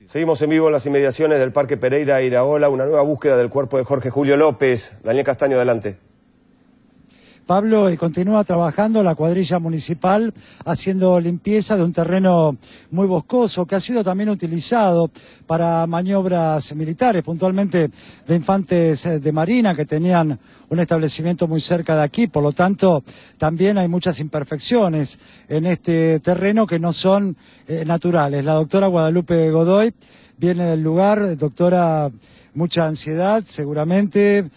Seguimos en vivo en las inmediaciones del Parque Pereira Iraola, una nueva búsqueda del cuerpo de Jorge Julio López. Daniel Castaño, adelante. Pablo, y continúa trabajando la cuadrilla municipal haciendo limpieza de un terreno muy boscoso que ha sido también utilizado para maniobras militares, puntualmente de infantes de marina que tenían un establecimiento muy cerca de aquí. Por lo tanto, también hay muchas imperfecciones en este terreno que no son naturales. La doctora Guadalupe Godoy viene del lugar. Doctora, mucha ansiedad seguramente,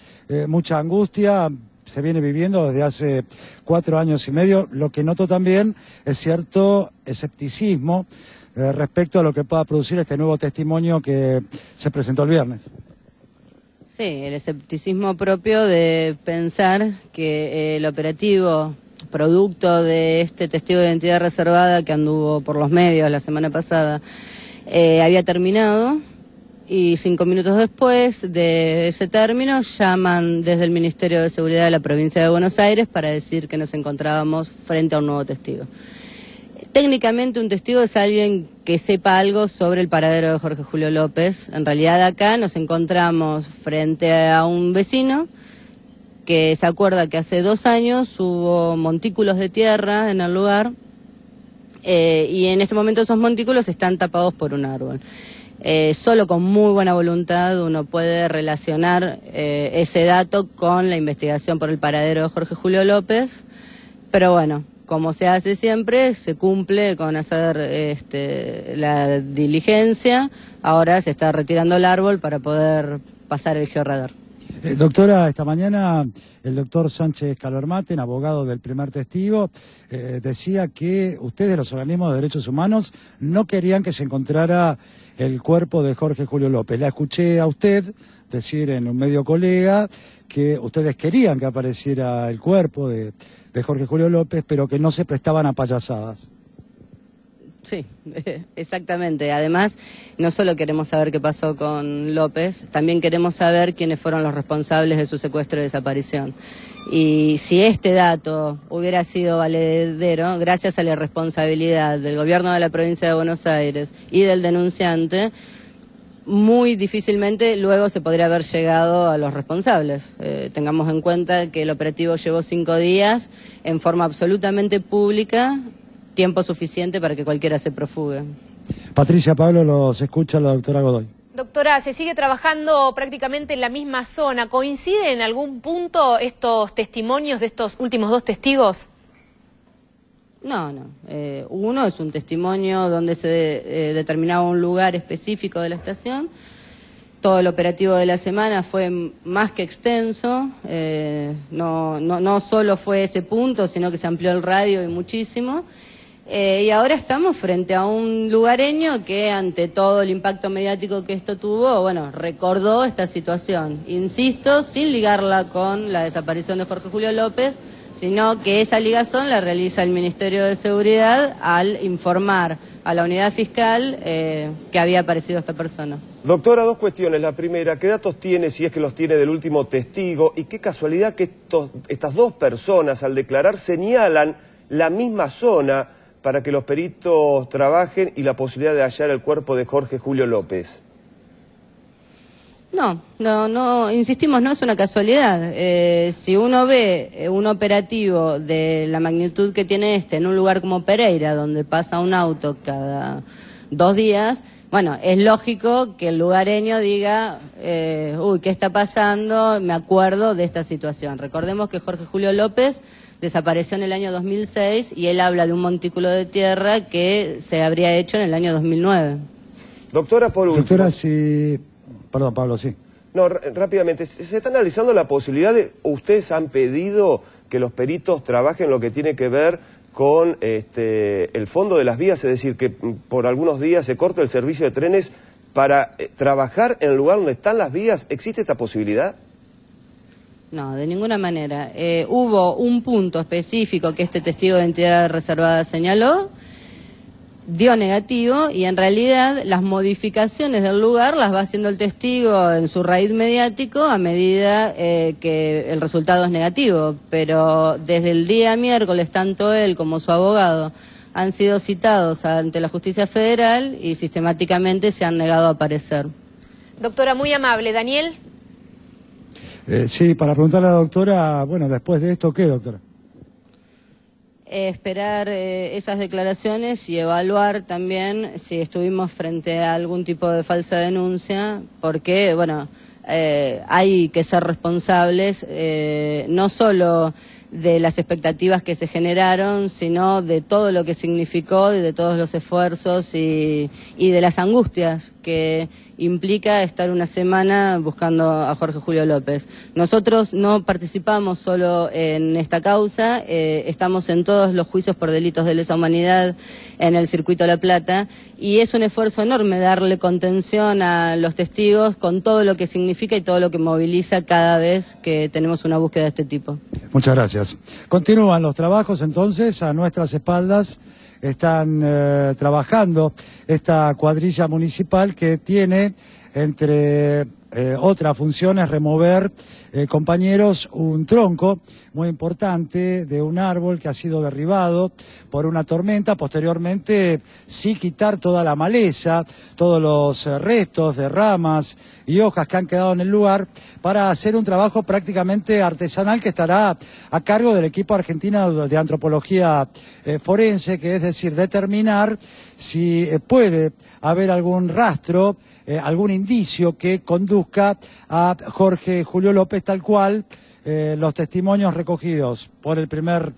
mucha angustia. Se viene viviendo desde hace 4 años y medio. Lo que noto también es cierto escepticismo respecto a lo que pueda producir este nuevo testimonio que se presentó el viernes. Sí, el escepticismo propio de pensar que el operativo, producto de este testigo de identidad reservada que anduvo por los medios la semana pasada, había terminado. Y 5 minutos después de ese término llaman desde el Ministerio de Seguridad de la provincia de Buenos Aires para decir que nos encontrábamos frente a un nuevo testigo. Técnicamente un testigo es alguien que sepa algo sobre el paradero de Jorge Julio López. En realidad acá nos encontramos frente a un vecino que se acuerda que hace 2 años hubo montículos de tierra en el lugar y en este momento esos montículos están tapados por un árbol. Solo con muy buena voluntad uno puede relacionar ese dato con la investigación por el paradero de Jorge Julio López, pero bueno, como se hace siempre, se cumple con hacer la diligencia. Ahora se está retirando el árbol para poder pasar el georradar. Doctora, esta mañana el doctor Sánchez Calormaten, abogado del primer testigo, decía que ustedes, los organismos de derechos humanos, no querían que se encontrara el cuerpo de Jorge Julio López. La escuché a usted decir en un medio colega que ustedes querían que apareciera el cuerpo de Jorge Julio López, pero que no se prestaban a payasadas. Sí, exactamente. Además, no solo queremos saber qué pasó con López, también queremos saber quiénes fueron los responsables de su secuestro y desaparición. Y si este dato hubiera sido valedero, gracias a la responsabilidad del gobierno de la provincia de Buenos Aires y del denunciante, muy difícilmente luego se podría haber llegado a los responsables. Tengamos en cuenta que el operativo llevó 5 días en forma absolutamente pública, tiempo suficiente para que cualquiera se profugue. Patricia, Pablo, los escucha la doctora Godoy. Doctora, se sigue trabajando prácticamente en la misma zona. ¿Coincide en algún punto estos testimonios de estos últimos 2 testigos? No. Uno es un testimonio donde se determinaba un lugar específico de la estación. Todo el operativo de la semana fue más que extenso. No solo fue ese punto, sino que se amplió el radio y muchísimo. Y ahora estamos frente a un lugareño que ante todo el impacto mediático que esto tuvo, bueno, recordó esta situación. Insisto, sin ligarla con la desaparición de Jorge Julio López, sino que esa ligazón la realiza el Ministerio de Seguridad al informar a la unidad fiscal que había aparecido esta persona. Doctora, 2 cuestiones. La primera, ¿qué datos tiene, si es que los tiene, del último testigo? Y qué casualidad que estas 2 personas al declarar señalan la misma zona para que los peritos trabajen y la posibilidad de hallar el cuerpo de Jorge Julio López. No, insistimos, no es una casualidad. Si uno ve un operativo de la magnitud que tiene en un lugar como Pereira, donde pasa un auto cada 2 días, bueno, es lógico que el lugareño diga, ¿qué está pasando? Me acuerdo de esta situación. Recordemos que Jorge Julio López desapareció en el año 2006 y él habla de un montículo de tierra que se habría hecho en el año 2009. Doctora, por último. Doctora, sí. Perdón, Pablo, sí. No, rápidamente, ¿se está analizando la posibilidad de, ustedes han pedido que los peritos trabajen lo que tiene que ver con el fondo de las vías, es decir, que por algunos días se corte el servicio de trenes para trabajar en el lugar donde están las vías? ¿Existe esta posibilidad? No, de ninguna manera. Hubo un punto específico que este testigo de identidad reservada señaló, dio negativo y en realidad las modificaciones del lugar las va haciendo el testigo en su raíz mediático a medida que el resultado es negativo. Pero desde el día miércoles, tanto él como su abogado han sido citados ante la justicia federal y sistemáticamente se han negado a aparecer. Doctora, muy amable. Daniel. Sí, para preguntarle a la doctora, bueno, después de esto, ¿qué, doctora? Esperar esas declaraciones y evaluar también si estuvimos frente a algún tipo de falsa denuncia, porque, bueno, hay que ser responsables no solo de las expectativas que se generaron, sino de todo lo que significó, de todos los esfuerzos y de las angustias que implica estar una semana buscando a Jorge Julio López. Nosotros no participamos solo en esta causa, estamos en todos los juicios por delitos de lesa humanidad en el Circuito La Plata, y es un esfuerzo enorme darle contención a los testigos con todo lo que significa y todo lo que moviliza cada vez que tenemos una búsqueda de este tipo. Muchas gracias. Continúan los trabajos entonces, a nuestras espaldas están trabajando esta cuadrilla municipal que tiene, entre otras funciones, remover, compañeros, un tronco muy importante de un árbol que ha sido derribado por una tormenta. Posteriormente, sí quitar toda la maleza, todos los restos de ramas y hojas que han quedado en el lugar, para hacer un trabajo prácticamente artesanal que estará a cargo del equipo argentino de antropología forense, que es decir, determinar si puede haber algún rastro, algún indicio que conduzca a Jorge Julio López, tal cual los testimonios recogidos por el primer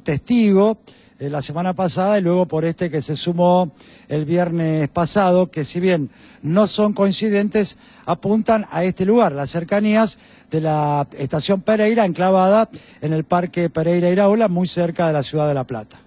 testigo la semana pasada y luego por este que se sumó el viernes pasado, que si bien no son coincidentes, apuntan a este lugar, las cercanías de la estación Pereira, enclavada en el Parque Pereira Iraola, muy cerca de la ciudad de La Plata.